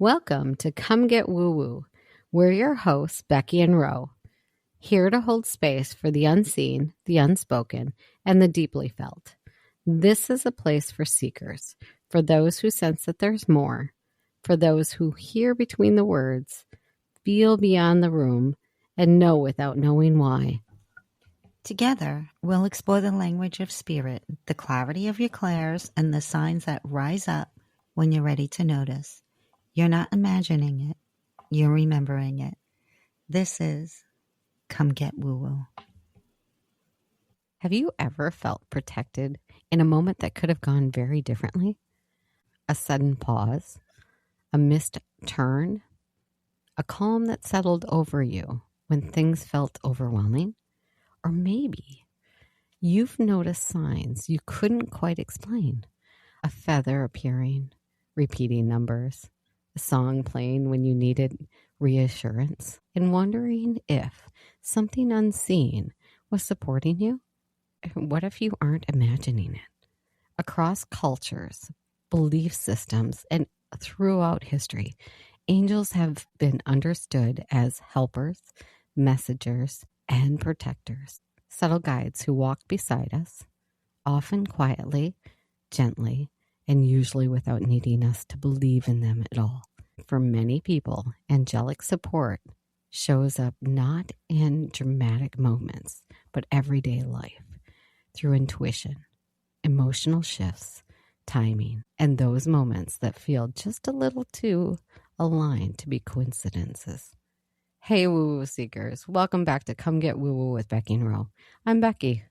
Welcome to Come Get Woo Woo. We're your hosts, Becky and Ro, here to hold space for the unseen, the unspoken, and the deeply felt. This is a place for seekers, for those who sense that there's more, for those who hear between the words, feel beyond the room, and know without knowing why. Together, we'll explore the language of spirit, the clarity of your clairs, and the signs that rise up when you're ready to notice. You're not imagining it. You're remembering it. This is Come Get Woo Woo. Have you ever felt protected in a moment that could have gone very differently? A sudden pause, a missed turn, a calm that settled over you when things felt overwhelming? Or maybe you've noticed signs you couldn't quite explain. A feather appearing, repeating numbers, a song playing when you needed reassurance, and wondering if something unseen was supporting you. What if you aren't imagining it? Across cultures, belief systems, and throughout history, angels have been understood as helpers, messengers, and protectors, subtle guides who walk beside us, often quietly, gently, and usually without needing us to believe in them at all. For many people, angelic support shows up not in dramatic moments, but everyday life, through intuition, emotional shifts, timing, and those moments that feel just a little too aligned to be coincidences. Hey, woo-woo seekers. Welcome back to Come Get Woo-Woo with Becky and Ro. I'm Becky.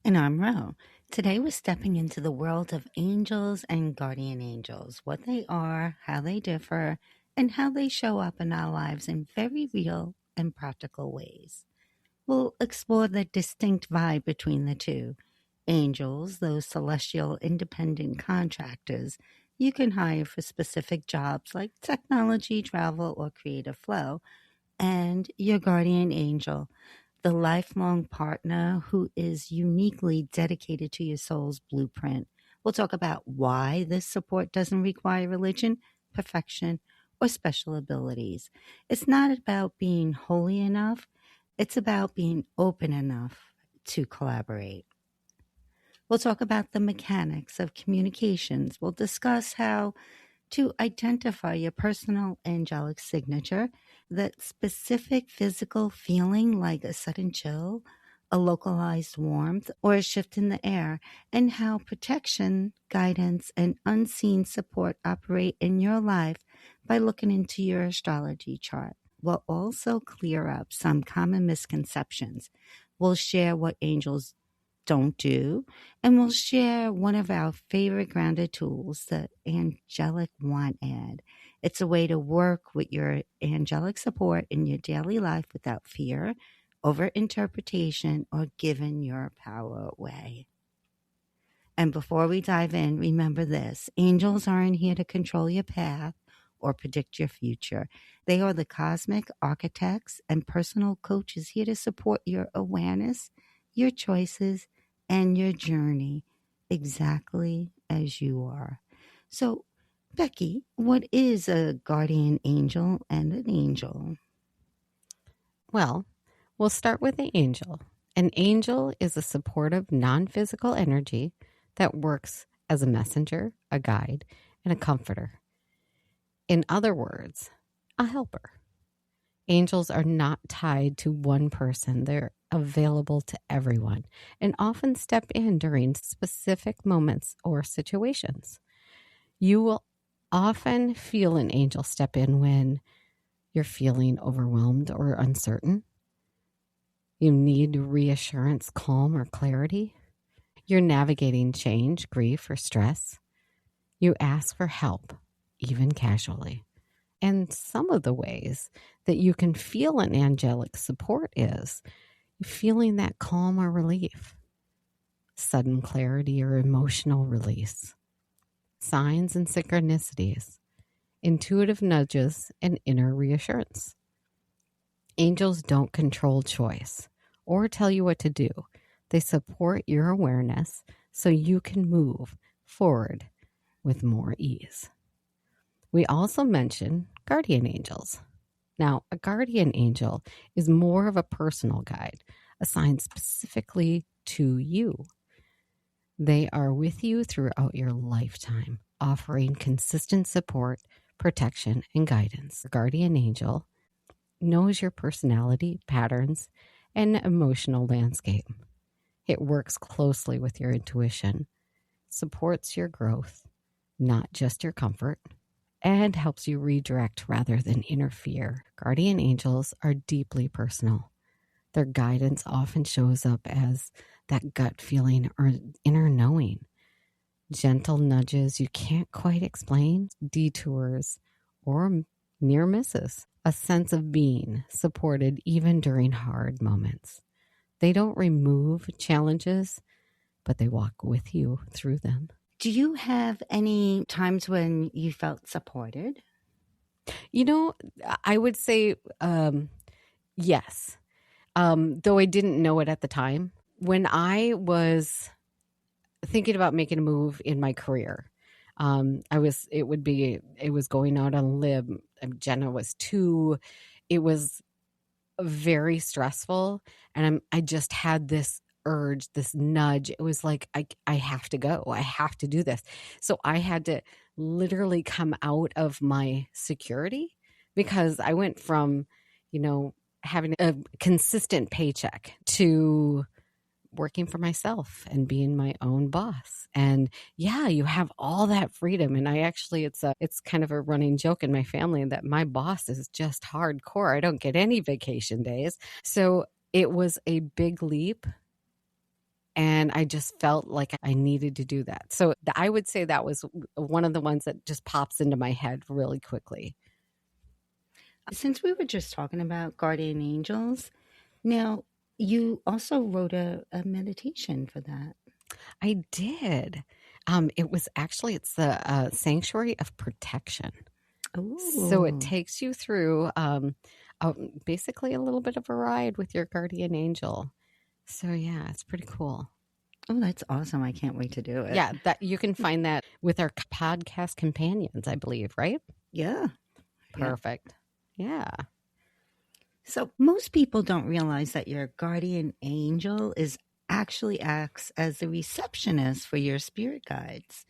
And I'm Ro. Today we're stepping into the world of angels and guardian angels, what they are, how they differ, and how they show up in our lives in very real and practical ways. We'll explore the distinct vibe between the two. Angels, those celestial independent contractors you can hire for specific jobs like technology, travel, or creative flow, and your guardian angel, the lifelong partner who is uniquely dedicated to your soul's blueprint. We'll talk about why this support doesn't require religion, perfection, or special abilities. It's not about being holy enough. It's about being open enough to collaborate. We'll talk about the mechanics of communications. We'll discuss how to identify your personal angelic signature, that specific physical feeling like a sudden chill, a localized warmth, or a shift in the air, and how protection, guidance, and unseen support operate in your life by looking into your astrology chart. We'll also clear up some common misconceptions. We'll share what angels don't do, and we'll share one of our favorite grounded tools, the Angelic Want Ad. It's a way to work with your angelic support in your daily life without fear, overinterpretation, or giving your power away. And before we dive in, remember this: angels aren't here to control your path or predict your future. They are the cosmic architects and personal coaches here to support your awareness, your choices, and your journey exactly as you are. So, Becky, what is a guardian angel and an angel? Well, we'll start with the angel. An angel is a supportive, non-physical energy that works as a messenger, a guide, and a comforter. In other words, a helper. Angels are not tied to one person. They're available to everyone and often step in during specific moments or situations. You will often feel an angel step in when you're feeling overwhelmed or uncertain. You need reassurance, calm, or clarity. You're navigating change, grief, or stress. You ask for help, even casually. And some of the ways that you can feel an angelic support is feeling that calm or relief, sudden clarity or emotional release, signs and synchronicities, intuitive nudges, and inner reassurance. Angels don't control choice or tell you what to do. They support your awareness so you can move forward with more ease. We also mention guardian angels. Now, a guardian angel is more of a personal guide assigned specifically to you. They are with you throughout your lifetime, offering consistent support, protection, and guidance. A guardian angel knows your personality, patterns, and emotional landscape. It works closely with your intuition, supports your growth, not just your comfort, and helps you redirect rather than interfere. Guardian angels are deeply personal. Their guidance often shows up as that gut feeling or inner knowing. Gentle nudges you can't quite explain, detours, or near misses. A sense of being supported even during hard moments. They don't remove challenges, but they walk with you through them. Do you have any times when you felt supported? You know, I would say yes, though I didn't know it at the time. When I was thinking about making a move in my career, it was going out on a limb. Jenna was 2. It was very stressful, and I just had this urge, this nudge. It was like, I have to go. I have to do this. So I had to literally come out of my security, because I went from, having a consistent paycheck to working for myself and being my own boss. And yeah, you have all that freedom. And it's kind of a running joke in my family that my boss is just hardcore. I don't get any vacation days. So it was a big leap. And I just felt like I needed to do that. So I would say that was one of the ones that just pops into my head really quickly. Since we were just talking about guardian angels, now you also wrote a meditation for that. I did. It's the Sanctuary of Protection. So it takes you through basically a little bit of a ride with your guardian angel. So yeah, it's pretty cool. Oh, that's awesome. I can't wait to do it. Yeah, that you can find that with our podcast companions, I believe, right? Yeah. Perfect. Yeah. So most people don't realize that your guardian angel actually acts as the receptionist for your spirit guides.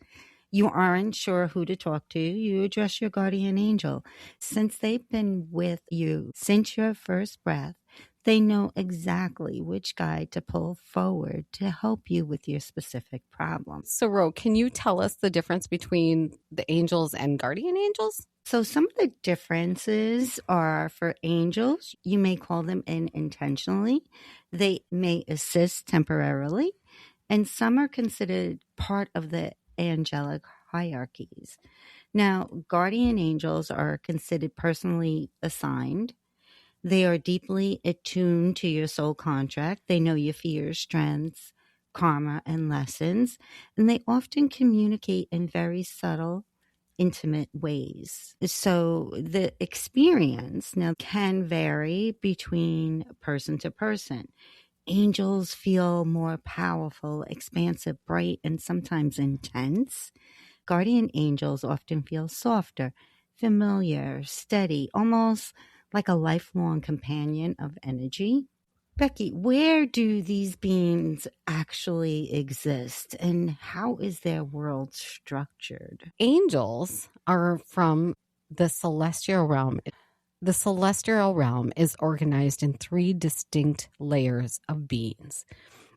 You aren't sure who to talk to, you address your guardian angel. Since they've been with you since your first breath, they know exactly which guide to pull forward to help you with your specific problem. So, Ro, can you tell us the difference between the angels and guardian angels? So some of the differences are for angels, you may call them in intentionally. They may assist temporarily, and some are considered part of the angelic hierarchies. Now, guardian angels are considered personally assigned. They are deeply attuned to your soul contract. They know your fears, strengths, karma, and lessons, and they often communicate in very subtle, intimate ways. So the experience now can vary between person to person. Angels feel more powerful, expansive, bright, and sometimes intense. Guardian angels often feel softer, familiar, steady, almost like a lifelong companion of energy. Becky, where do these beings actually exist, and how is their world structured? Angels are from the celestial realm. The celestial realm is organized in 3 distinct layers of beings,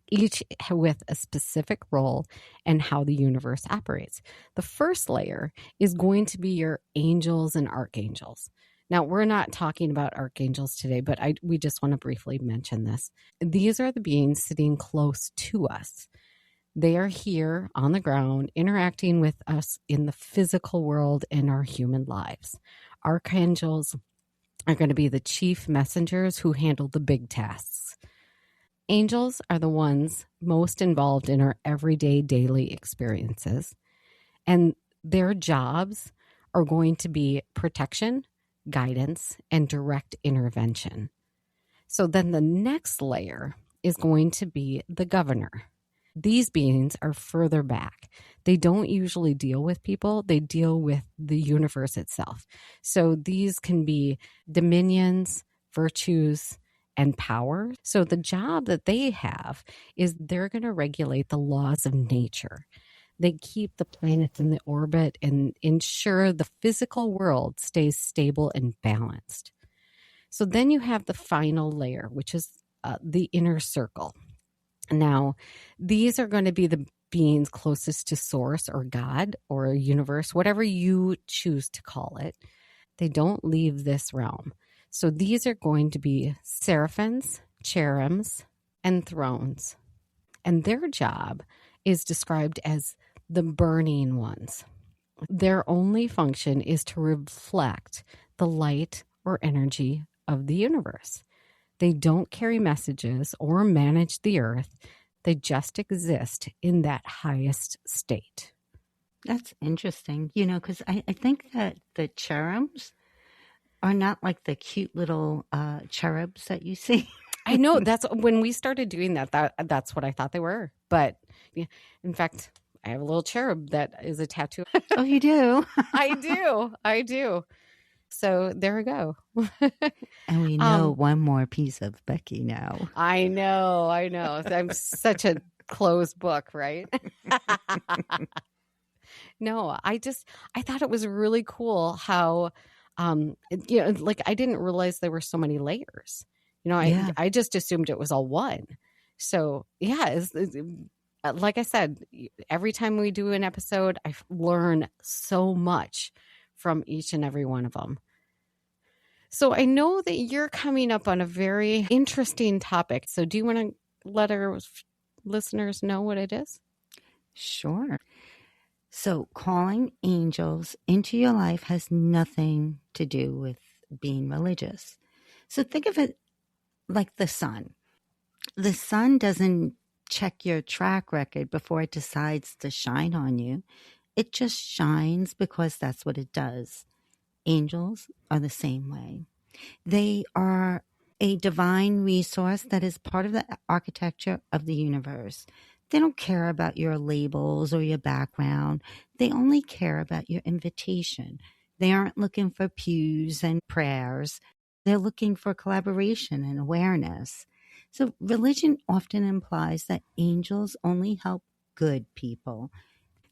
each with a specific role and how the universe operates. The first layer is going to be your angels and archangels. Now, we're not talking about archangels today, but we just want to briefly mention this. These are the beings sitting close to us. They are here on the ground, interacting with us in the physical world in our human lives. Archangels are going to be the chief messengers who handle the big tasks. Angels are the ones most involved in our everyday daily experiences, and their jobs are going to be protection, guidance, and direct intervention. So then the next layer is going to be the governor. These beings are further back. They don't usually deal with people, they deal with the universe itself. So these can be dominions, virtues, and power. So the job that they have is they're going to regulate the laws of nature. They keep the planets in the orbit and ensure the physical world stays stable and balanced. So then you have the final layer, which is the inner circle. Now, these are going to be the beings closest to source or God or universe, whatever you choose to call it. They don't leave this realm. So these are going to be seraphims, cherubims, and thrones. And their job is described as the burning ones. Their only function is to reflect the light or energy of the universe. They don't carry messages or manage the earth. They just exist in that highest state. That's interesting, because I think that the cherubs are not like the cute little cherubs that you see. I know, that's when we started doing that's what I thought they were. But yeah, in fact, I have a little cherub that is a tattoo. Oh, you do? I do. So there we go. And we know one more piece of Becky now. I know. I'm such a closed book, right? No, I thought it was really cool how, like I didn't realize there were so many layers. I just assumed it was all one. So yeah, like I said, every time we do an episode, I learn so much from each and every one of them. So I know that you're coming up on a very interesting topic. So do you want to let our listeners know what it is? Sure. So calling angels into your life has nothing to do with being religious. So think of it like the sun. The sun doesn't check your track record before it decides to shine on you. It just shines because that's what it does. Angels are the same way. They are a divine resource that is part of the architecture of the universe. They don't care about your labels or your background. They only care about your invitation. They aren't looking for pews and prayers. They're looking for collaboration and awareness. So religion often implies that angels only help good people.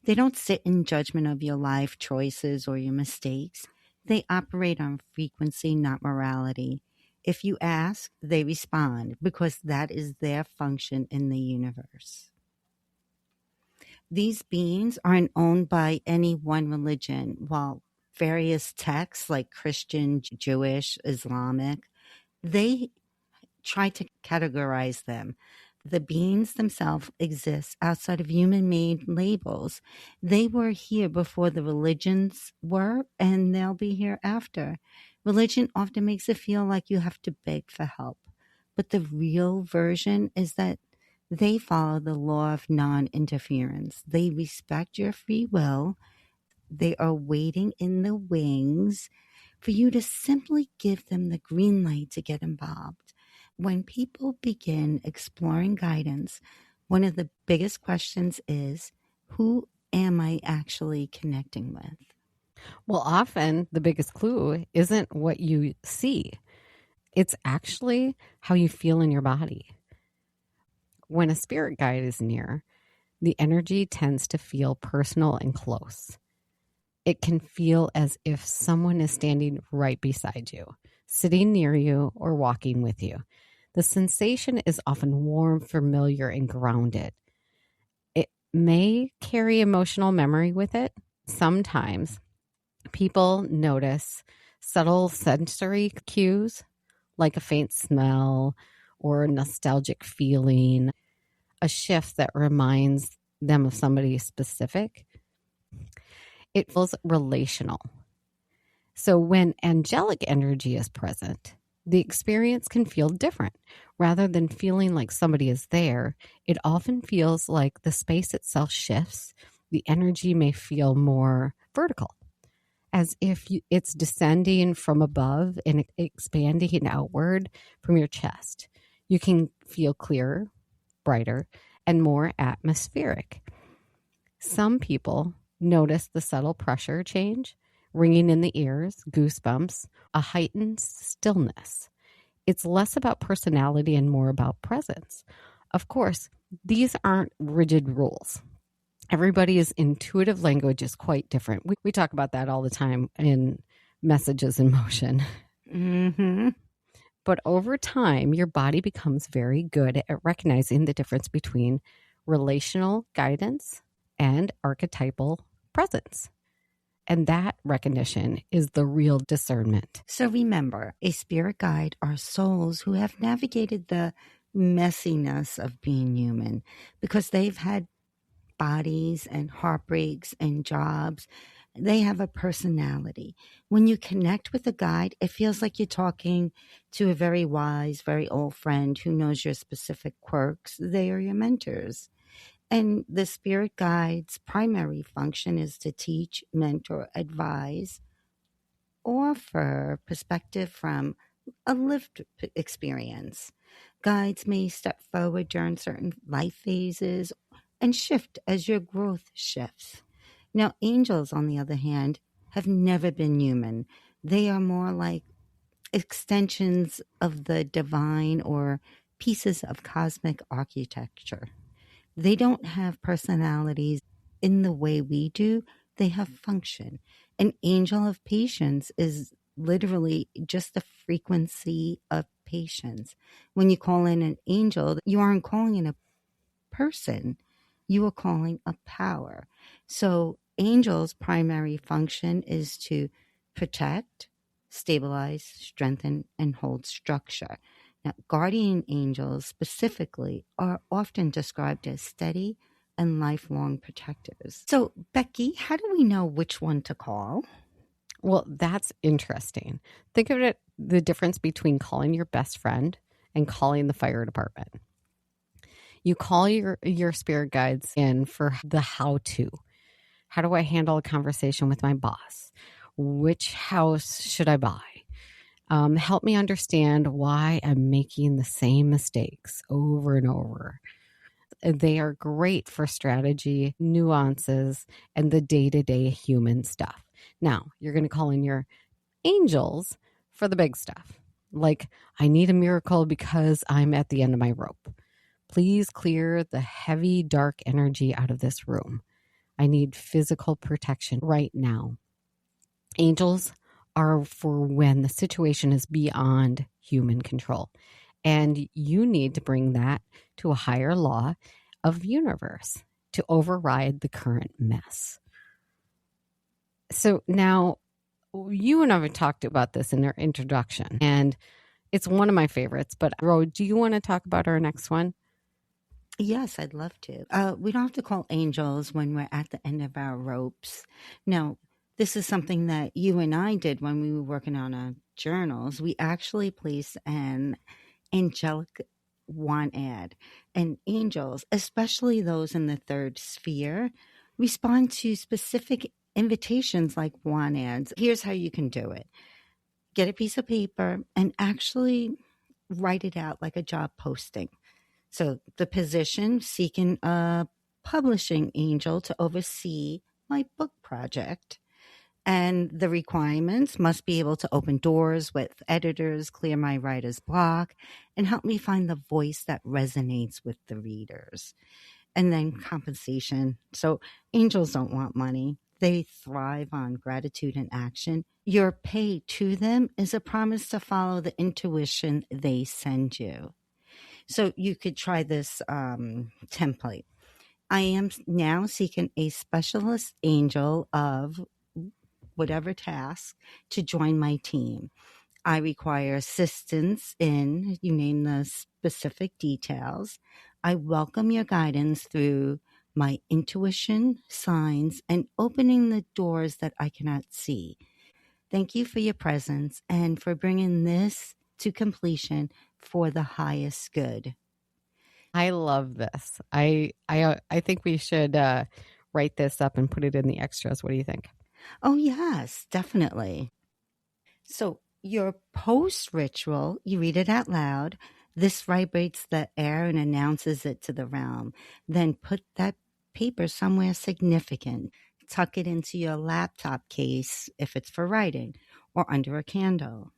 They don't sit in judgment of your life choices or your mistakes. They operate on frequency, not morality. If you ask, they respond because that is their function in the universe. These beings aren't owned by any one religion, while various texts like Christian, Jewish, Islamic, they try to categorize them. The beings themselves exist outside of human-made labels. They were here before the religions were, and they'll be here after. Religion often makes it feel like you have to beg for help. But the real version is that they follow the law of non-interference. They respect your free will. They are waiting in the wings for you to simply give them the green light to get involved. When people begin exploring guidance, one of the biggest questions is, who am I actually connecting with? Well, often the biggest clue isn't what you see. It's actually how you feel in your body. When a spirit guide is near, the energy tends to feel personal and close. It can feel as if someone is standing right beside you, sitting near you, or walking with you. The sensation is often warm, familiar, and grounded. It may carry emotional memory with it. Sometimes people notice subtle sensory cues like a faint smell or a nostalgic feeling, a shift that reminds them of somebody specific. It feels relational. So when angelic energy is present, the experience can feel different. Rather than feeling like somebody is there, it often feels like the space itself shifts. The energy may feel more vertical, as if it's descending from above and expanding outward from your chest. You can feel clearer, brighter, and more atmospheric. Some people notice the subtle pressure change, ringing in the ears, goosebumps, a heightened stillness. It's less about personality and more about presence. Of course, these aren't rigid rules. Everybody's intuitive language is quite different. We talk about that all the time in Messages in Motion. Mm-hmm. But over time, your body becomes very good at recognizing the difference between relational guidance and archetypal presence. And that recognition is the real discernment. So remember, a spirit guide are souls who have navigated the messiness of being human because they've had bodies and heartbreaks and jobs. They have a personality. When you connect with a guide, it feels like you're talking to a very wise, very old friend who knows your specific quirks. They are your mentors. And the spirit guide's primary function is to teach, mentor, advise, offer perspective from a lived experience. Guides may step forward during certain life phases and shift as your growth shifts. Now, angels, on the other hand, have never been human. They are more like extensions of the divine or pieces of cosmic architecture. They don't have personalities in the way we do, they have function. An angel of patience is literally just the frequency of patience. When you call in an angel, you aren't calling in a person, you are calling a power. So, angels' primary function is to protect, stabilize, strengthen, and hold structure. Now, guardian angels specifically are often described as steady and lifelong protectors. So, Becky, how do we know which one to call? Well, that's interesting. Think of it, the difference between calling your best friend and calling the fire department. You call your spirit guides in for the how-to. How do I handle a conversation with my boss? Which house should I buy? Help me understand why I'm making the same mistakes over and over. They are great for strategy, nuances, and the day-to-day human stuff. Now, you're going to call in your angels for the big stuff. Like, I need a miracle because I'm at the end of my rope. Please clear the heavy, dark energy out of this room. I need physical protection right now. Angels are for when the situation is beyond human control. And you need to bring that to a higher law of universe to override the current mess. So now, you and I have talked about this in our introduction, and it's one of my favorites. But Ro, do you want to talk about our next one? Yes, I'd love to. We don't have to call angels when we're at the end of our ropes. No, this is something that you and I did when we were working on our journals. We actually placed an angelic want ad. And angels, especially those in the third sphere, respond to specific invitations like want ads. Here's how you can do it: get a piece of paper and actually write it out like a job posting. So the position: seeking a publishing angel to oversee my book project. And the requirements: must be able to open doors with editors, clear my writer's block, and help me find the voice that resonates with the readers. And then compensation. So angels don't want money. They thrive on gratitude and action. Your pay to them is a promise to follow the intuition they send you. So you could try this template. I am now seeking a specialist angel of whatever task to join my team. I require assistance in, you name the specific details. I welcome your guidance through my intuition, signs, and opening the doors that I cannot see. Thank you for your presence and for bringing this to completion for the highest good. I love this. I think we should write this up and put it in the extras. What do you think? Oh, yes, definitely. So, your post ritual, you read it out loud, This vibrates the air and announces it to the realm. Then put that paper somewhere significant. Tuck it into your laptop case if it's for writing, or under a candle.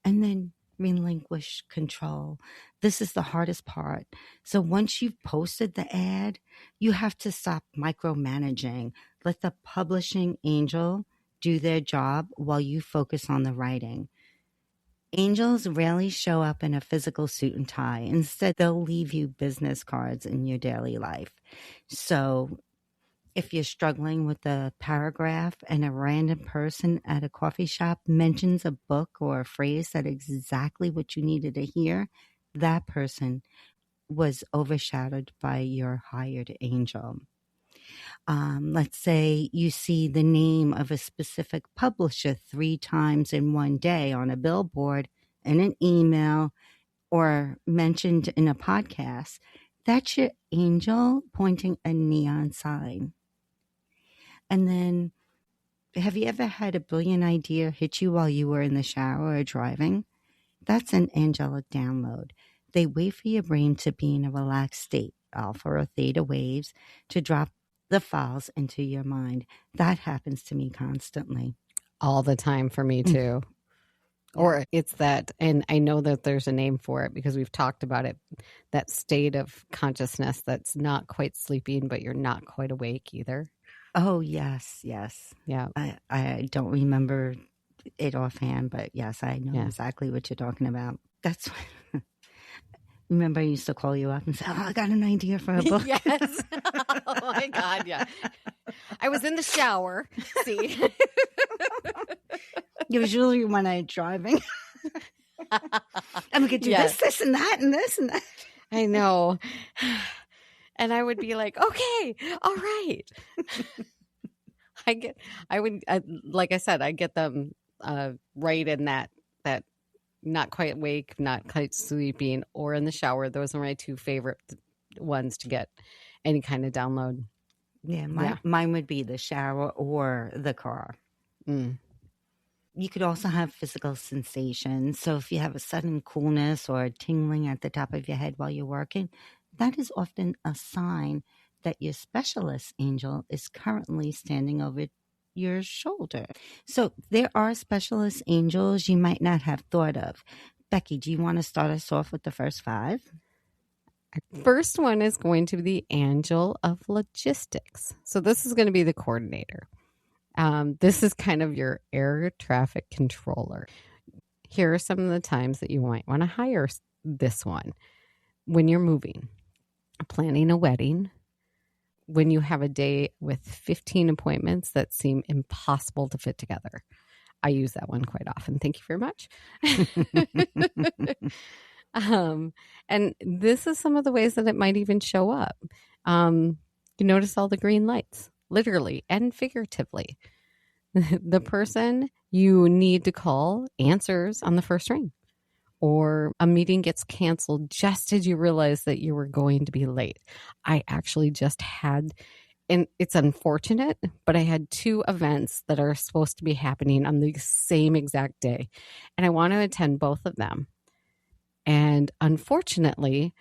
And then relinquish control. This is the hardest part. So once you've posted the ad, you have to stop micromanaging. Let the publishing angel do their job while you focus on the writing. Angels rarely show up in a physical suit and tie. Instead, they'll leave you business cards in your daily life. So if you're struggling with a paragraph and a random person at a coffee shop mentions a book or a phrase that is exactly what you needed to hear, that person was overshadowed by your hired angel. Let's say you see the name of a specific publisher 3 times in one day on a billboard, in an email, or mentioned in a podcast. That's your angel pointing a neon sign. And then, have you ever had a brilliant idea hit you while you were in the shower or driving? That's an angelic download. They wait for your brain to be in a relaxed state, alpha or theta waves, to drop the files into your mind. That happens to me constantly. All the time for me too. Or it's that, and I know that there's a name for it because we've talked about it, that state of consciousness that's not quite sleeping, but you're not quite awake either. Oh, yes. Yeah. I don't remember it offhand, but yes, I know exactly what you're talking about. That's what, remember I used to call you up and say, I got an idea for a book. Yes. Oh my God, yeah. I was in the shower. See? Usually when I'm driving. I'm going to do this, and that, and this, and that. I know. And I would be like, okay, all right. Like I said, I get them right in that not quite awake, not quite sleeping, or in the shower. Those are my 2 favorite ones to get any kind of download. Yeah, mine would be the shower or the car. Mm. You could also have physical sensations. So if you have a sudden coolness or tingling at the top of your head while you're working, that is often a sign that your specialist angel is currently standing over your shoulder. So there are specialist angels you might not have thought of. Becky, do you want to start us off with the first 5? First one is going to be the angel of logistics. So this is going to be the coordinator. This is kind of your air traffic controller. Here are some of the times that you might want to hire this one. When you're moving, planning a wedding, when you have a day with 15 appointments that seem impossible to fit together. I use that one quite often. Thank you very much. And this is some of the ways that it might even show up. You notice all the green lights, literally and figuratively. The person you need to call answers on the first ring, or a meeting gets canceled just as you realize that you were going to be late. I actually just had, and it's unfortunate, but I had 2 events that are supposed to be happening on the same exact day, and I want to attend both of them. And unfortunately,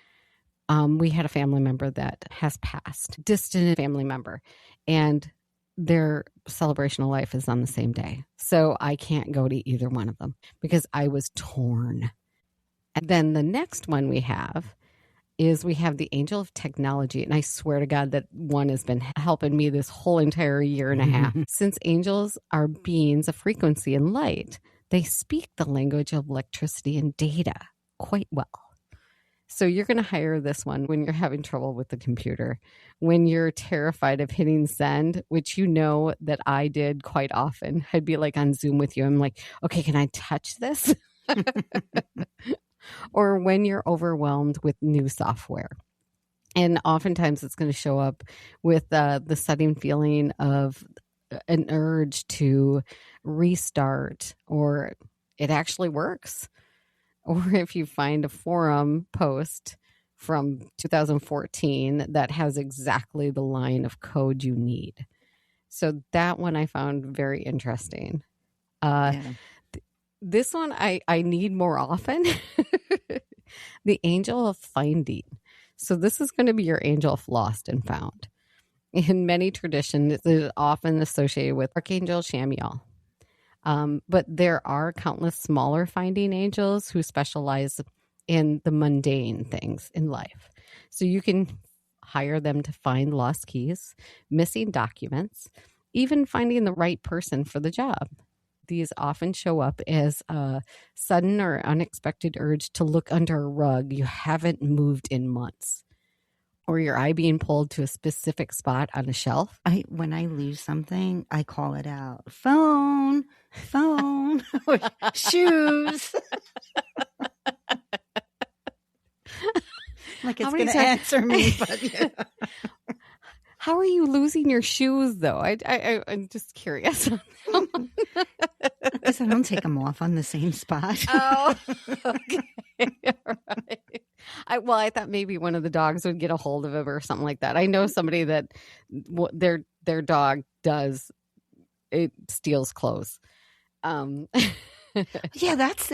we had a family member that has passed, distant family member, and their celebration of life is on the same day. So I can't go to either one of them because I was torn. And then the next one we have the angel of technology. And I swear to God that one has been helping me this whole entire year and a half. Since angels are beings of frequency and light, they speak the language of electricity and data quite well. So you're going to hire this one when you're having trouble with the computer, when you're terrified of hitting send, which you know that I did quite often. I'd be like on Zoom with you. I'm like, okay, can I touch this? Or when you're overwhelmed with new software. And oftentimes it's going to show up with the sudden feeling of an urge to restart, or it actually works. Or if you find a forum post from 2014 that has exactly the line of code you need. So that one I found very interesting. This one I need more often. The angel of finding. So this is going to be your angel of lost and found. In many traditions, it is often associated with Archangel Shamiel. But there are countless smaller finding angels who specialize in the mundane things in life. So you can hire them to find lost keys, missing documents, even finding the right person for the job. These often show up as a sudden or unexpected urge to look under a rug you haven't moved in months, or your eye being pulled to a specific spot on a shelf. When I lose something, I call it out. Phone, or shoes. Like it's going to answer me, but yeah. How are you losing your shoes, though? I'm just curious. Because I don't take them off on the same spot. Oh, okay. Right. I thought maybe one of the dogs would get a hold of him or something like that. I know somebody that their dog steals clothes. Yeah, that's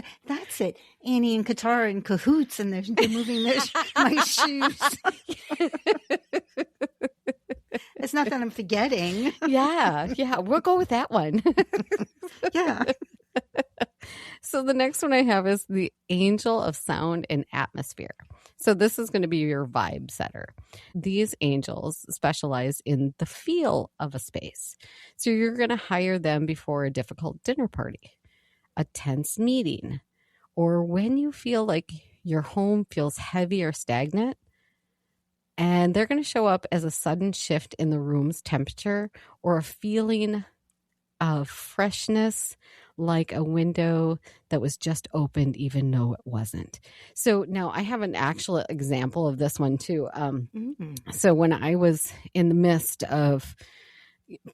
it. Annie and Qatar in cahoots, and they're moving my shoes. It's not that I'm forgetting. Yeah, we'll go with that one. Yeah. So the next one I have is the angel of sound and atmosphere. So this is going to be your vibe setter. These angels specialize in the feel of a space. So you're going to hire them before a difficult dinner party, a tense meeting, or when you feel like your home feels heavy or stagnant. And they're going to show up as a sudden shift in the room's temperature or a feeling of freshness, like a window that was just opened, even though it wasn't. So now I have an actual example of this one too. So when I was in the midst of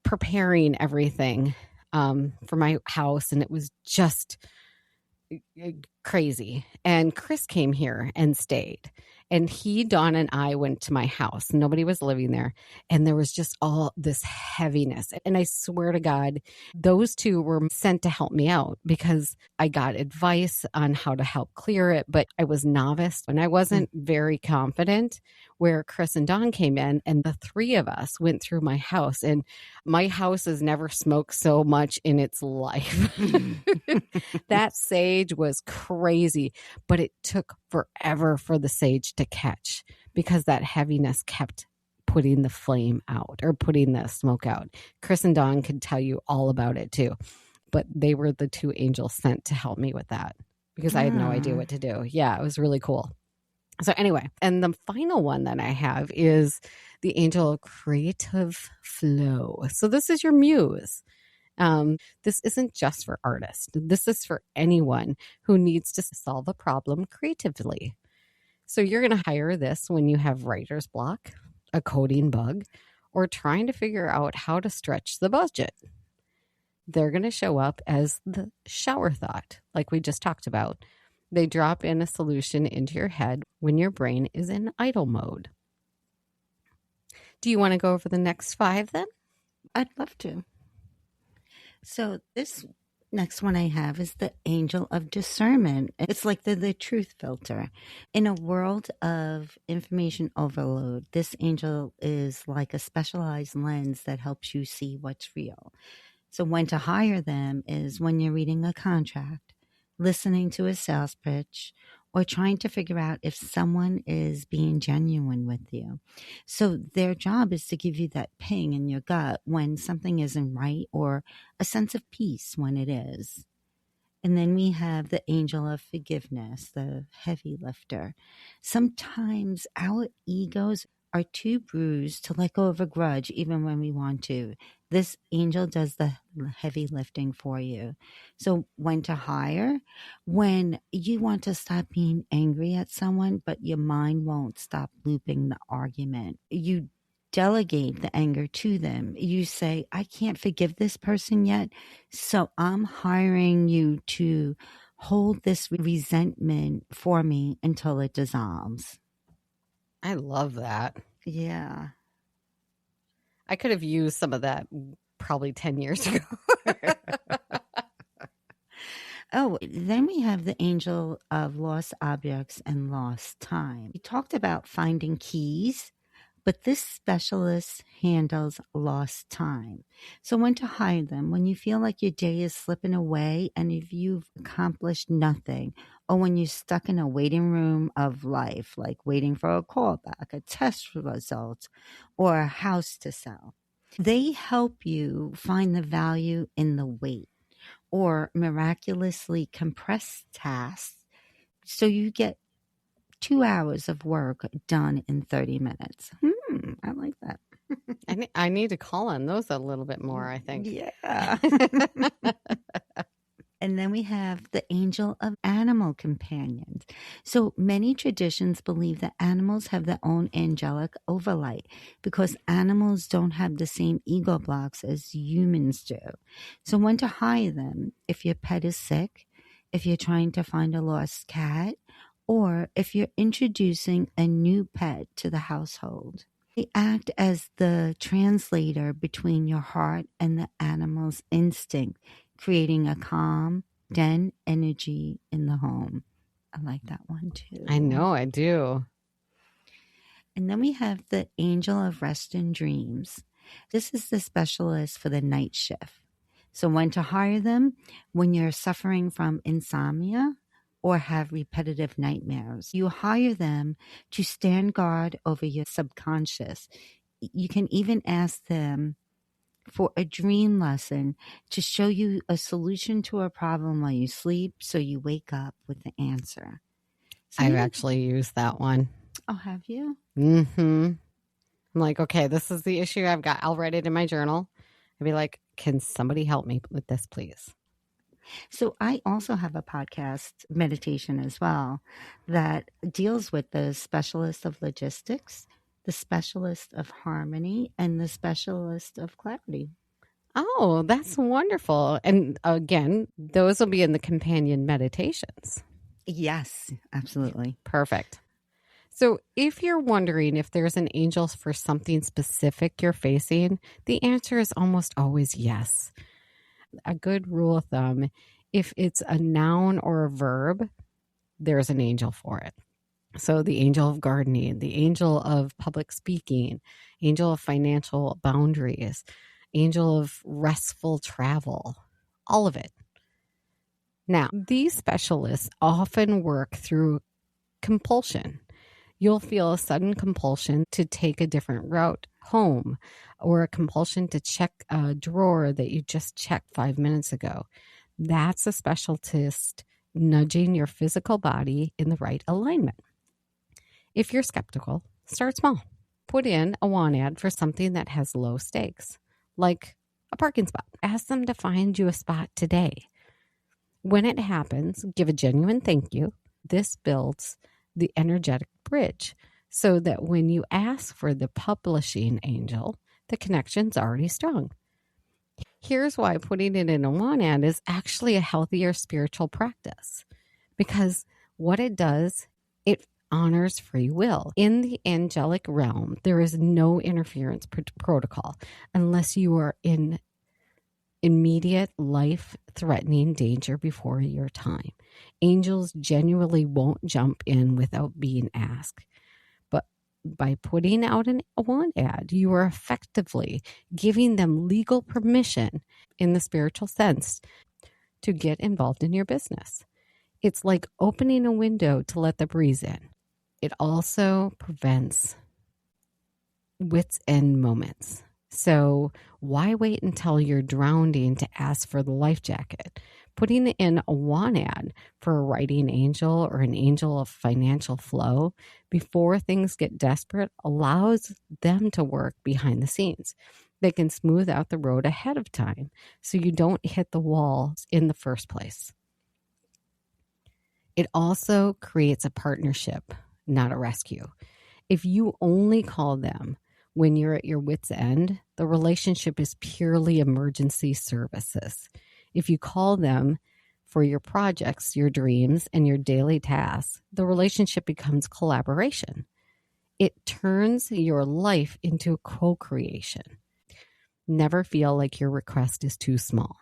preparing everything for my house, and it was just crazy, and Chris came here and stayed. And Dawn and I went to my house. Nobody was living there. And there was just all this heaviness. And I swear to God, those two were sent to help me out because I got advice on how to help clear it. But I was novice and I wasn't very confident, where Chris and Dawn came in, and the three of us went through my house. And my house has never smoked so much in its life. That sage was crazy, but it took forever for the sage to catch because that heaviness kept putting the flame out or putting the smoke out. Chris and Dawn could tell you all about it too, but they were the two angels sent to help me with that because I had no idea what to do. Yeah, it was really cool. So anyway, and the final one that I have is the angel of creative flow. So this is your muse. This isn't just for artists. This is for anyone who needs to solve a problem creatively. So you're going to hire this when you have writer's block, a coding bug, or trying to figure out how to stretch the budget. They're going to show up as the shower thought, like we just talked about. They drop in a solution into your head when your brain is in idle mode. Do you want to go over the next 5 then? I'd love to. So this next one I have is the angel of discernment. It's like the truth filter. In a world of information overload, this angel is like a specialized lens that helps you see what's real. So when to hire them is when you're reading a contract, listening to a sales pitch, or trying to figure out if someone is being genuine with you. So their job is to give you that ping in your gut when something isn't right, or a sense of peace when it is. And then we have the angel of forgiveness, the heavy lifter. Sometimes our egos are too bruised to let go of a grudge even when we want to. This angel does the heavy lifting for you. So when to hire? When you want to stop being angry at someone, but your mind won't stop looping the argument. You delegate the anger to them. You say, I can't forgive this person yet, so I'm hiring you to hold this resentment for me until it dissolves. I love that. Yeah. I could have used some of that probably 10 years ago. Oh, then we have the angel of lost objects and lost time. We talked about finding keys, but this specialist handles lost time. So when to hire them, when you feel like your day is slipping away and if you've accomplished nothing, or when you're stuck in a waiting room of life, like waiting for a callback, a test result, or a house to sell. They help you find the value in the wait or miraculously compress tasks so you get 2 hours of work done in 30 minutes. I like that. I need to call on those a little bit more, I think. Yeah. And then we have the angel of animal companions. So many traditions believe that animals have their own angelic overlight because animals don't have the same ego blocks as humans do. So when to hire them, if your pet is sick, if you're trying to find a lost cat, or if you're introducing a new pet to the household. They act as the translator between your heart and the animal's instinct, creating a calm, den energy in the home. I like that one too. I know, I do. And then we have the angel of rest and dreams. This is the specialist for the night shift. So when to hire them? When you're suffering from insomnia or have repetitive nightmares. You hire them to stand guard over your subconscious. You can even ask them for a dream lesson to show you a solution to a problem while you sleep so you wake up with the answer. So I've actually used that one. Oh, have you? Mm-hmm. I'm like, okay, this is the issue I've got. I'll write it in my journal. I'd be like, can somebody help me with this, please? So I also have a podcast meditation as well that deals with the specialist of logistics, the specialist of harmony, and the specialist of clarity. Oh, that's wonderful. And again, those will be in the companion meditations. Yes, absolutely. Perfect. So if you're wondering if there's an angel for something specific you're facing, the answer is almost always yes. A good rule of thumb, if it's a noun or a verb, there's an angel for it. So the angel of gardening, the angel of public speaking, angel of financial boundaries, angel of restful travel, all of it. Now, these specialists often work through compulsion. You'll feel a sudden compulsion to take a different route home or a compulsion to check a drawer that you just checked 5 minutes ago. That's a specialist nudging your physical body in the right alignment. If you're skeptical, start small. Put in a want ad for something that has low stakes, like a parking spot. Ask them to find you a spot today. When it happens, give a genuine thank you. This builds the energetic bridge so that when you ask for the publishing angel, the connection's already strong. Here's why putting it in a want ad is actually a healthier spiritual practice, because what it does, it honors free will. In the angelic realm, there is no interference protocol unless you are in immediate life-threatening danger before your time. Angels genuinely won't jump in without being asked. But by putting out a want ad, you are effectively giving them legal permission in the spiritual sense to get involved in your business. It's like opening a window to let the breeze in. It also prevents wits end moments. So why wait until you're drowning to ask for the life jacket? Putting in a want ad for a writing angel or an angel of financial flow before things get desperate allows them to work behind the scenes. They can smooth out the road ahead of time so you don't hit the walls in the first place. It also creates a partnership, not a rescue. If you only call them when you're at your wit's end, the relationship is purely emergency services. If you call them for your projects, your dreams, and your daily tasks, the relationship becomes collaboration. It turns your life into a co-creation. Never feel like your request is too small.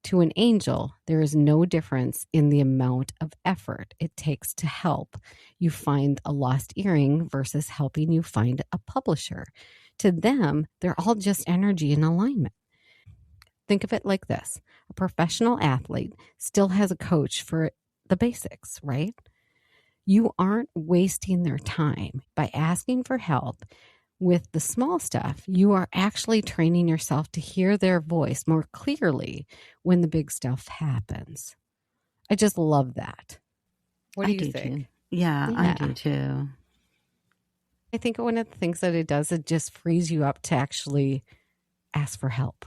To an angel, there is no difference in the amount of effort it takes to help you find a lost earring versus helping you find a publisher. To them, they're all just energy and alignment. Think of it like this: a professional athlete still has a coach for the basics, right? You aren't wasting their time by asking for help with the small stuff. You are actually training yourself to hear their voice more clearly when the big stuff happens. I just love that. What do you think? Too. Yeah, I do too. I think one of the things that it does, it just frees you up to actually ask for help.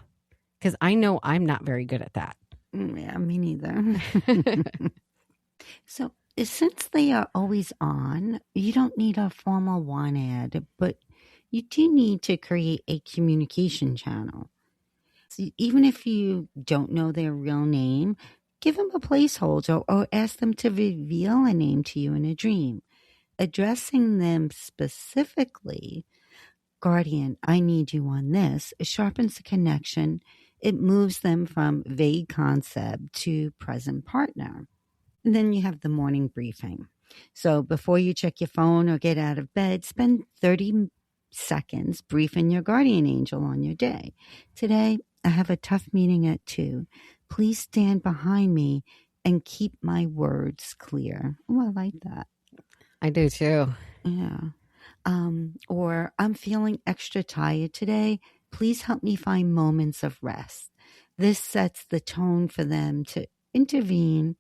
Because I know I'm not very good at that. Yeah, me neither. So since they are always on, you don't need a formal want ad, but you do need to create a communication channel. So even if you don't know their real name, give them a placeholder or ask them to reveal a name to you in a dream. Addressing them specifically, Guardian, I need you on this, sharpens the connection. It moves them from vague concept to present partner. And then you have the morning briefing. So before you check your phone or get out of bed, spend 30 seconds briefing your guardian angel on your day. Today, I have a tough meeting at 2. Please stand behind me and keep my words clear. Oh, I like that. I do too. Yeah. Or I'm feeling extra tired today. Please help me find moments of rest. This sets the tone for them to intervene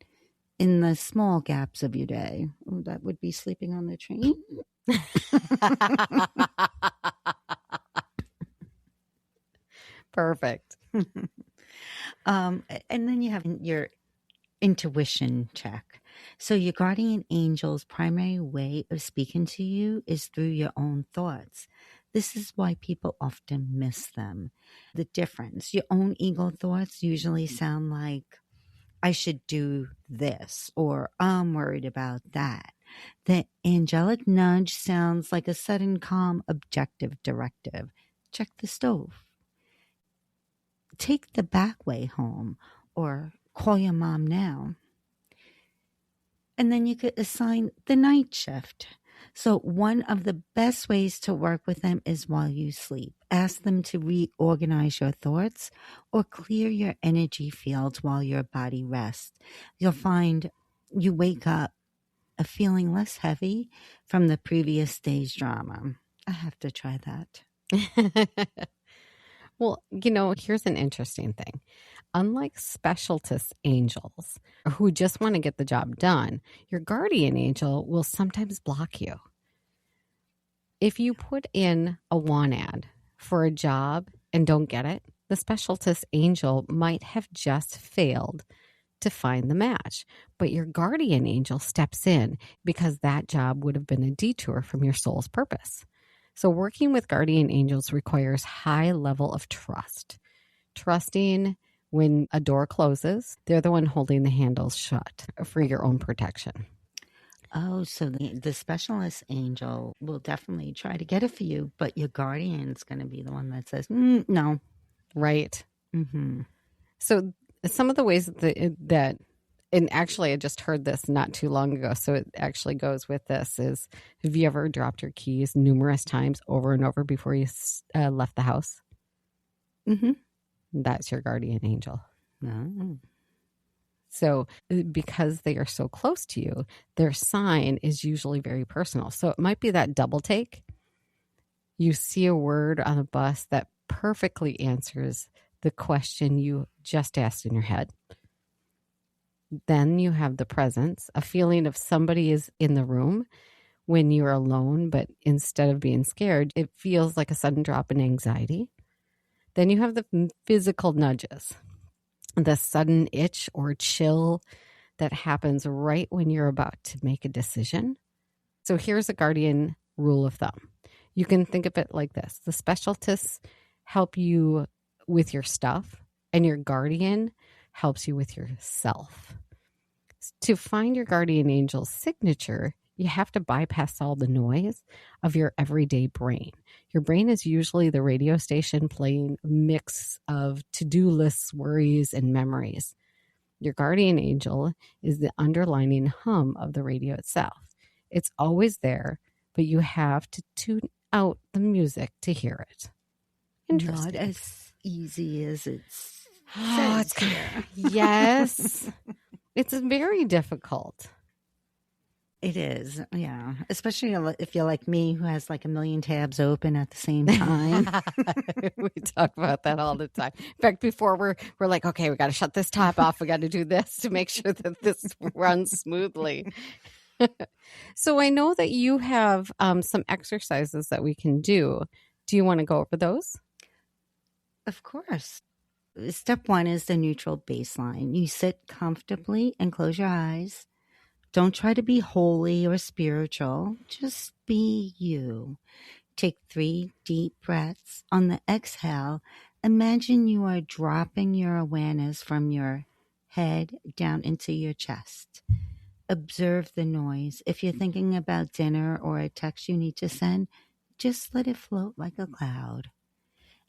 in the small gaps of your day. Oh, that would be sleeping on the train. Perfect. And then you have your intuition check. So your guardian angel's primary way of speaking to you is through your own thoughts. This is why people often miss them. The difference, your own ego thoughts usually sound like, I should do this, or I'm worried about that. The angelic nudge sounds like a sudden, calm, objective directive. Check the stove. Take the back way home, or call your mom now. And then you could assign the night shift. So one of the best ways to work with them is while you sleep. Ask them to reorganize your thoughts or clear your energy fields while your body rests. You'll find you wake up feeling less heavy from the previous day's drama. I have to try that. Well, here's an interesting thing. Unlike specialist angels who just want to get the job done, your guardian angel will sometimes block you. If you put in a want ad for a job and don't get it, the specialist angel might have just failed to find the match. But your guardian angel steps in because that job would have been a detour from your soul's purpose. So working with guardian angels requires high level of trust. Trusting when a door closes, they're the one holding the handles shut for your own protection. Oh, so the specialist angel will definitely try to get it for you, but your guardian's going to be the one that says, no. Right. Mm-hmm. So some of the ways that, and actually I just heard this not too long ago, so it actually goes with this, is have you ever dropped your keys numerous times over and over before you left the house? Mm-hmm. That's your guardian angel. Oh. So because they are so close to you, their sign is usually very personal. So it might be that double take. You see a word on a bus that perfectly answers the question you just asked in your head. Then you have the presence, a feeling of somebody is in the room when you're alone, but instead of being scared, it feels like a sudden drop in anxiety. Then you have the physical nudges, the sudden itch or chill that happens right when you're about to make a decision. So here's a guardian rule of thumb. You can think of it like this. The specialists help you with your stuff, and your guardian helps you with yourself. To find your guardian angel's signature, You have to bypass all the noise of your everyday brain. Your brain is usually the radio station playing a mix of to-do lists, worries, and memories. Your guardian angel is the underlining hum of the radio itself. It's always there, but you have to tune out the music to hear it. Interesting. Not as easy as it's Oh, it's says here. yes. It's very difficult. It is, yeah. Especially if you're like me, who has like a million tabs open at the same time. We talk about that all the time. In fact, before we're like, okay, we got to shut this tab off. We got to do this to make sure that this runs smoothly. So I know that you have some exercises that we can do. Do you want to go over those? Of course. Step 1 is the neutral baseline. You sit comfortably and close your eyes. Don't try to be holy or spiritual. Just be you. Take 3 deep breaths. On the exhale, imagine you are dropping your awareness from your head down into your chest. Observe the noise. If you're thinking about dinner or a text you need to send, just let it float like a cloud.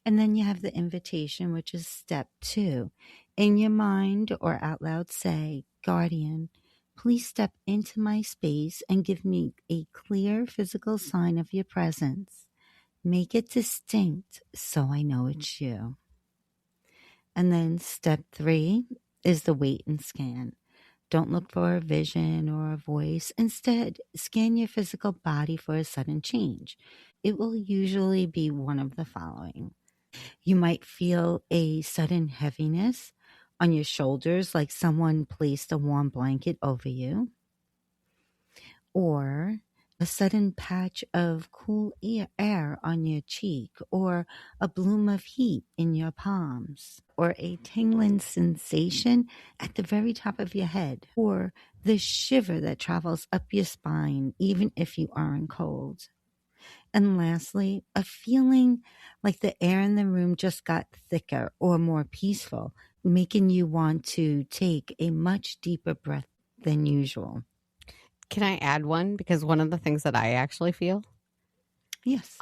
And then you have the invitation, which is step 2. In your mind or out loud say, Guardian, please step into my space and give me a clear physical sign of your presence. Make it distinct so I know it's you. And then step 3 is the wait and scan. Don't look for a vision or a voice. Instead, scan your physical body for a sudden change. It will usually be one of the following. You might feel a sudden heaviness on your shoulders, like someone placed a warm blanket over you, or a sudden patch of cool air on your cheek, or a bloom of heat in your palms, or a tingling sensation at the very top of your head, or the shiver that travels up your spine even if you aren't cold. And lastly, a feeling like the air in the room just got thicker or more peaceful, making you want to take a much deeper breath than usual. Can I add one? Because one of the things that I actually feel, Yes.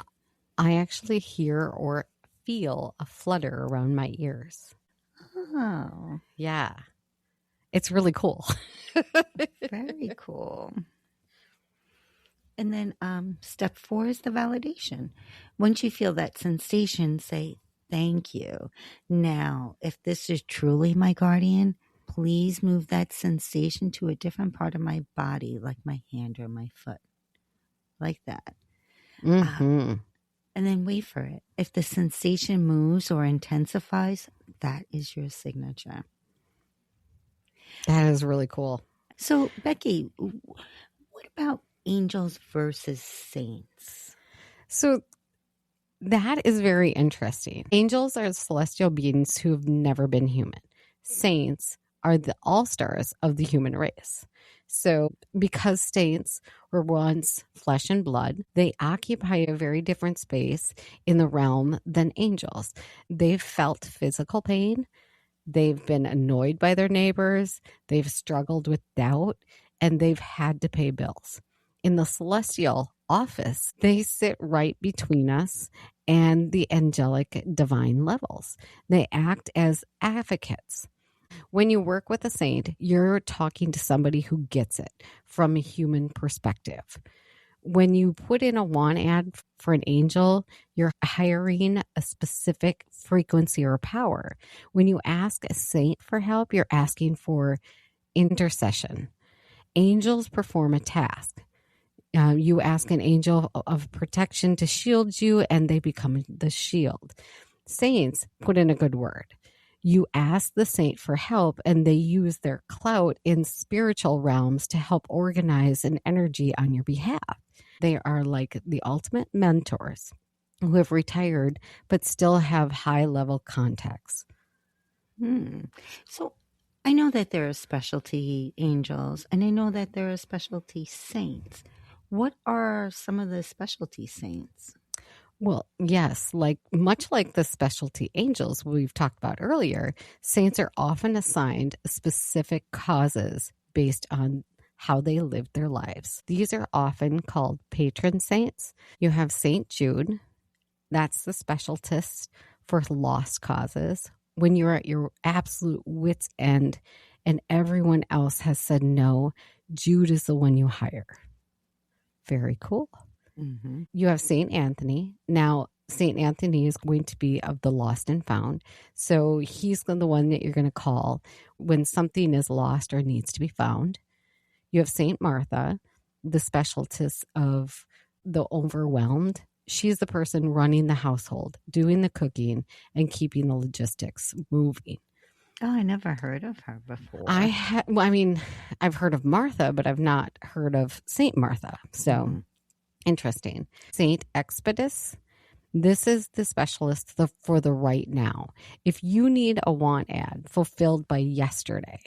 I actually hear or feel a flutter around my ears. Oh, Yeah. It's really cool. very cool. And then step 4 is the validation. Once you feel that sensation, say, thank you. Now, if this is truly my guardian, please move that sensation to a different part of my body, like my hand or my foot, like that. Mm-hmm. And then wait for it. If the sensation moves or intensifies, that is your signature. That is really cool. So, Becky, what about angels versus saints? So that is very interesting. Angels are celestial beings who have never been human. Saints are the all-stars of the human race. So because saints were once flesh and blood, they occupy a very different space in the realm than angels. They've felt physical pain. They've been annoyed by their neighbors. They've struggled with doubt, and they've had to pay bills. In the celestial office, they sit right between us and the angelic divine levels. They act as advocates. When you work with a saint, you're talking to somebody who gets it from a human perspective. When you put in a want ad for an angel, you're hiring a specific frequency or power. When you ask a saint for help, you're asking for intercession. Angels perform a task. You ask an angel of protection to shield you, and they become the shield. Saints put in a good word. You ask the saint for help, and they use their clout in spiritual realms to help organize an energy on your behalf. They are like the ultimate mentors who have retired but still have high-level contacts. So I know that there are specialty angels, and I know that there are specialty saints. What are some of the specialty saints? Well, yes, much like the specialty angels we've talked about earlier, saints are often assigned specific causes based on how they lived their lives. These are often called patron saints. You have Saint Jude. That's the specialist for lost causes. When you're at your absolute wit's end and everyone else has said no, Jude is the one you hire. Very cool. Mm-hmm. You have Saint Anthony. Now, Saint Anthony is going to be of the lost and found. So he's the one that you're going to call when something is lost or needs to be found. You have Saint Martha, the specialist of the overwhelmed. She's the person running the household, doing the cooking, and keeping the logistics moving. Oh, I never heard of her before. I've heard of Martha, but I've not heard of Saint Martha. So interesting. Saint Expedus. This is the specialist for the right now. If you need a want ad fulfilled by yesterday,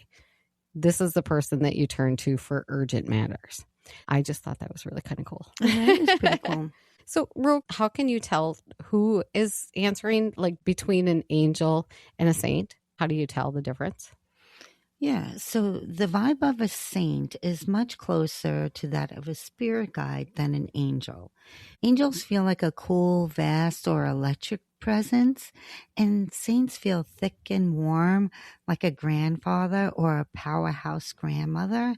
this is the person that you turn to for urgent matters. I just thought that was really kind of cool. That is pretty cool. So, Ro, how can you tell who is answering, like between an angel and a saint? How do you tell the difference? Yeah, so the vibe of a saint is much closer to that of a spirit guide than an angel. Angels feel like a cool, vast, or electric presence, and saints feel thick and warm like a grandfather or a powerhouse grandmother.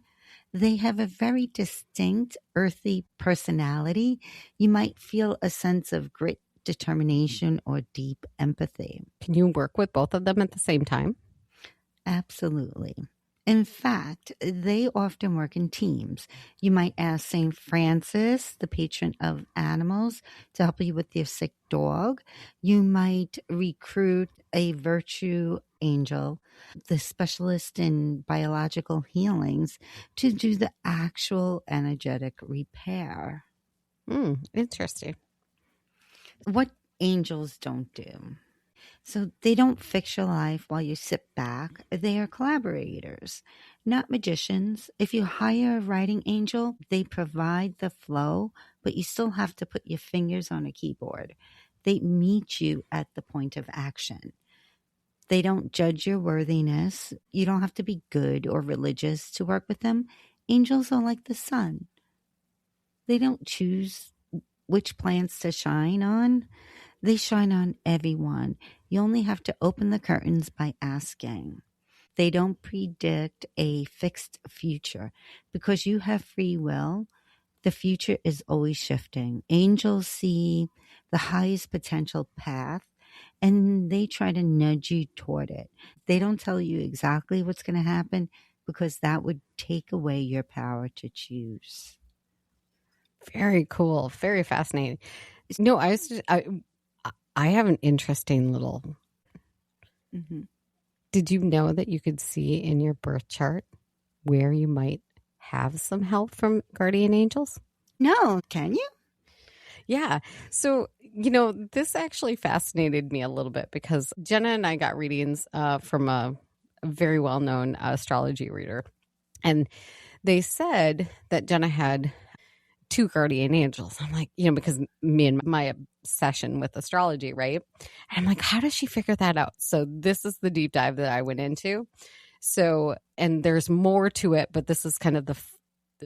They have a very distinct earthy personality. You might feel a sense of grit, determination, or deep empathy. Can you work with both of them at the same time? Absolutely. In fact, they often work in teams. You might ask St. Francis, the patron of animals, to help you with your sick dog. You might recruit a virtue angel, the specialist in biological healings, to do the actual energetic repair. Interesting. What angels don't do. So they don't fix your life while you sit back. They are collaborators, not magicians. If you hire a writing angel, they provide the flow, but you still have to put your fingers on a keyboard. They meet you at the point of action. They don't judge your worthiness. You don't have to be good or religious to work with them. Angels are like the sun. They don't choose which plants to shine on. They shine on everyone. You only have to open the curtains by asking. They don't predict a fixed future. Because you have free will, the future is always shifting. Angels see the highest potential path, and they try to nudge you toward it. They don't tell you exactly what's going to happen because that would take away your power to choose. Very cool. Very fascinating. No, I have an interesting little. Did you know that you could see in your birth chart where you might have some help from guardian angels? No, can you? Yeah. So, this actually fascinated me a little bit because Jenna and I got readings from a very well-known astrology reader. And they said that Jenna had 2 guardian angels. I'm like, because me and my obsession with astrology, right? And I'm like, how does she figure that out? So this is the deep dive that I went into. So, and there's more to it, but this is kind of the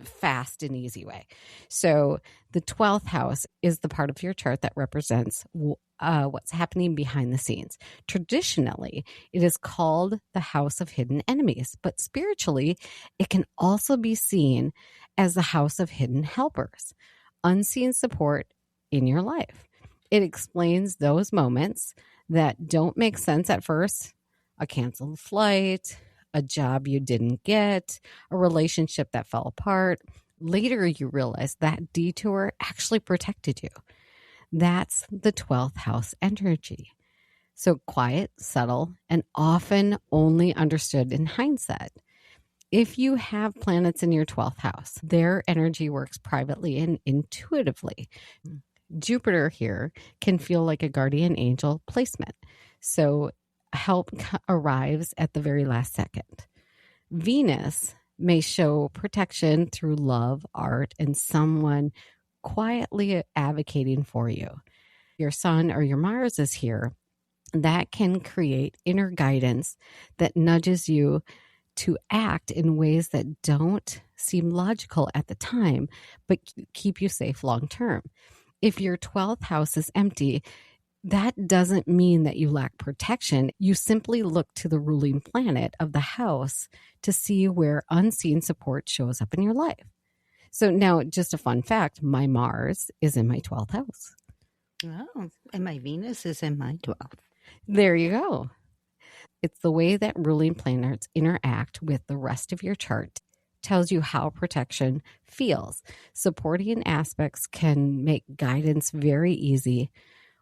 fast and easy way. So the 12th house is the part of your chart that represents what's happening behind the scenes. Traditionally, it is called the house of hidden enemies, but spiritually, it can also be seen as the house of hidden helpers, unseen support in your life. It explains those moments that don't make sense at first, a canceled flight, a job you didn't get, a relationship that fell apart. Later, you realize that detour actually protected you. That's the 12th house energy. So quiet, subtle, and often only understood in hindsight. If you have planets in your 12th house, their energy works privately and intuitively. Jupiter here can feel like a guardian angel placement. So help arrives at the very last second. Venus may show protection through love, art, and someone quietly advocating for you. Your Sun or your Mars is here. That can create inner guidance that nudges you to act in ways that don't seem logical at the time, but keep you safe long term. If your 12th house is empty, that doesn't mean that you lack protection. You simply look to the ruling planet of the house to see where unseen support shows up in your life. So now, just a fun fact, my Mars is in my 12th house. Oh, and my Venus is in my 12th. There you go. It's the way that ruling planets interact with the rest of your chart tells you how protection feels. Supporting aspects can make guidance very easy,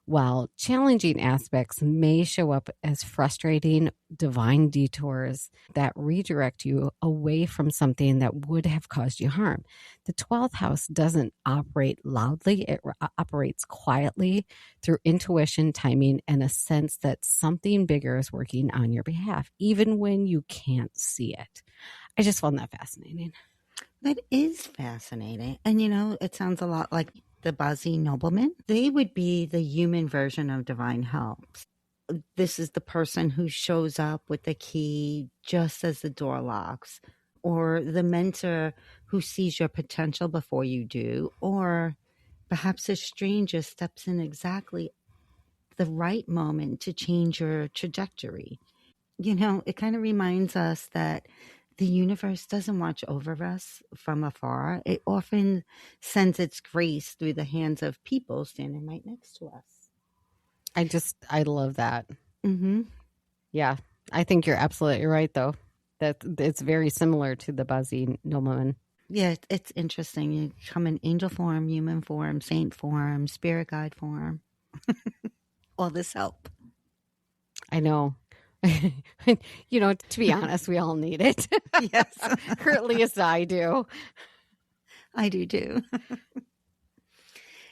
while challenging aspects may show up as frustrating divine detours that redirect you away from something that would have caused you harm. The 12th house doesn't operate loudly, it operates quietly through intuition, timing, and a sense that something bigger is working on your behalf, even when you can't see it. I just found that fascinating. That is fascinating. And it sounds a lot like the Bazi noblemen. They would be the human version of divine help. This is the person who shows up with the key just as the door locks, or the mentor who sees your potential before you do, or perhaps a stranger steps in exactly the right moment to change your trajectory. It kind of reminds us that the universe doesn't watch over us from afar. It often sends its grace through the hands of people standing right next to us. I love that. Mm-hmm. Yeah, I think you're absolutely right, though. That it's very similar to the Bazi nobleman. Yeah, it's interesting. You come in angel form, human form, saint form, spirit guide form. All this help. I know. To be honest, we all need it. Yes. Or at least I do. I do too.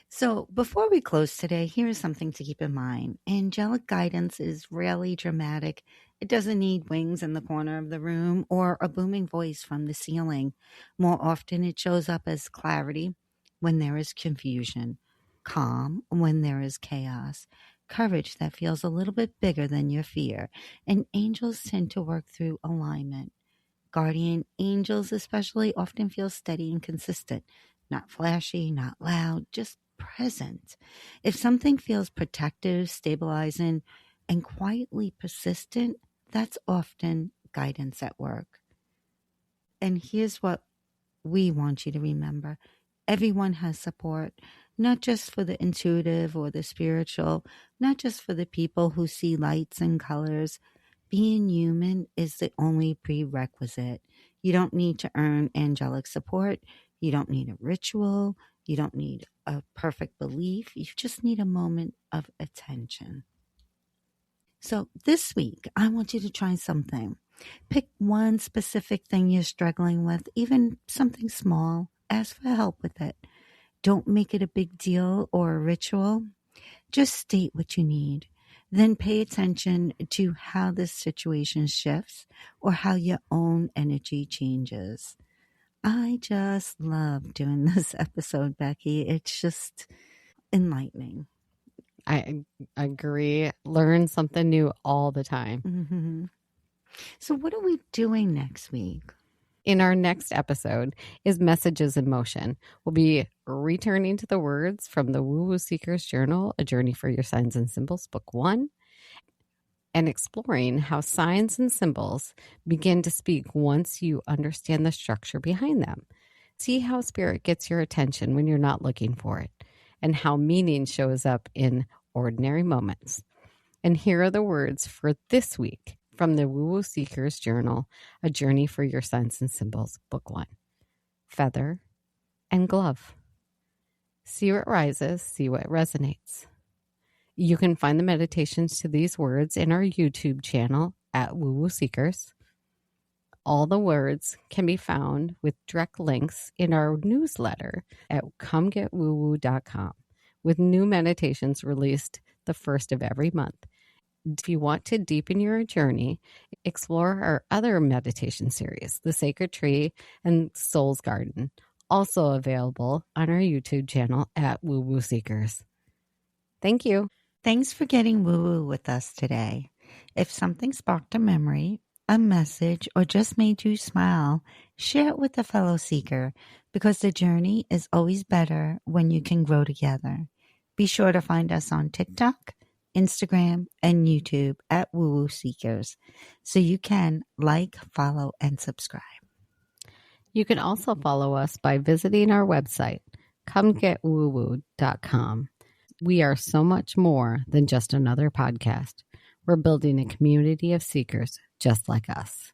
So before we close today, here's something to keep in mind. Angelic guidance is rarely dramatic. It doesn't need wings in the corner of the room or a booming voice from the ceiling. More often, it shows up as clarity when there is confusion, calm when there is chaos, courage that feels a little bit bigger than your fear. And angels tend to work through alignment. Guardian angels, especially, often feel steady and consistent, not flashy, not loud, just present. If something feels protective, stabilizing, and quietly persistent, that's often guidance at work. And here's what we want you to remember: everyone has support, not just for the intuitive or the spiritual, not just for the people who see lights and colors. Being human is the only prerequisite. You don't need to earn angelic support. You don't need a ritual. You don't need a perfect belief. You just need a moment of attention. So this week, I want you to try something. Pick one specific thing you're struggling with, even something small. Ask for help with it. Don't make it a big deal or a ritual. Just state what you need. Then pay attention to how this situation shifts or how your own energy changes. I just love doing this episode, Becky. It's just enlightening. I agree. Learn something new all the time. Mm-hmm. So what are we doing next week? In our next episode is Messages in Motion. We'll be returning to the words from the Woo Woo Seeker's Journal, A Journey for Your Signs and Symbols, Book 1, and exploring how signs and symbols begin to speak once you understand the structure behind them. See how spirit gets your attention when you're not looking for it, and how meaning shows up in ordinary moments. And here are the words for this week from the Woo Woo Seeker's Journal, A Journey for Your Signs and Symbols, Book 1. Feather and glove. See what rises, see what resonates. You can find the meditations to these words in our YouTube channel at Woo Woo Seekers. All the words can be found with direct links in our newsletter at comegetwoowoo.com, with new meditations released the first of every month. If you want to deepen your journey, explore our other meditation series, The Sacred Tree and Soul's Garden, also available on our YouTube channel at Woo Woo Seekers. Thank you. Thanks for getting woo-woo with us today. If something sparked a memory a message, or just made you smile, share it with a fellow seeker because the journey is always better when you can grow together. Be sure to find us on TikTok, Instagram, and YouTube at Woo Woo Seekers so you can like, follow, and subscribe. You can also follow us by visiting our website, comegetwoowoo.com. We are so much more than just another podcast. We're building a community of seekers just like us.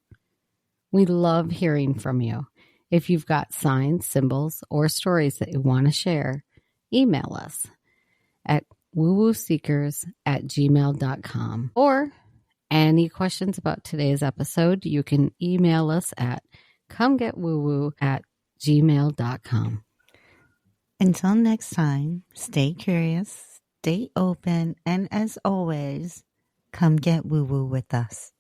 We love hearing from you. If you've got signs, symbols, or stories that you want to share, email us at woowooseekers@gmail.com. Or any questions about today's episode, you can email us at comegetwoowoo@gmail.com. Until next time, stay curious, stay open, and as always, come get woo-woo with us.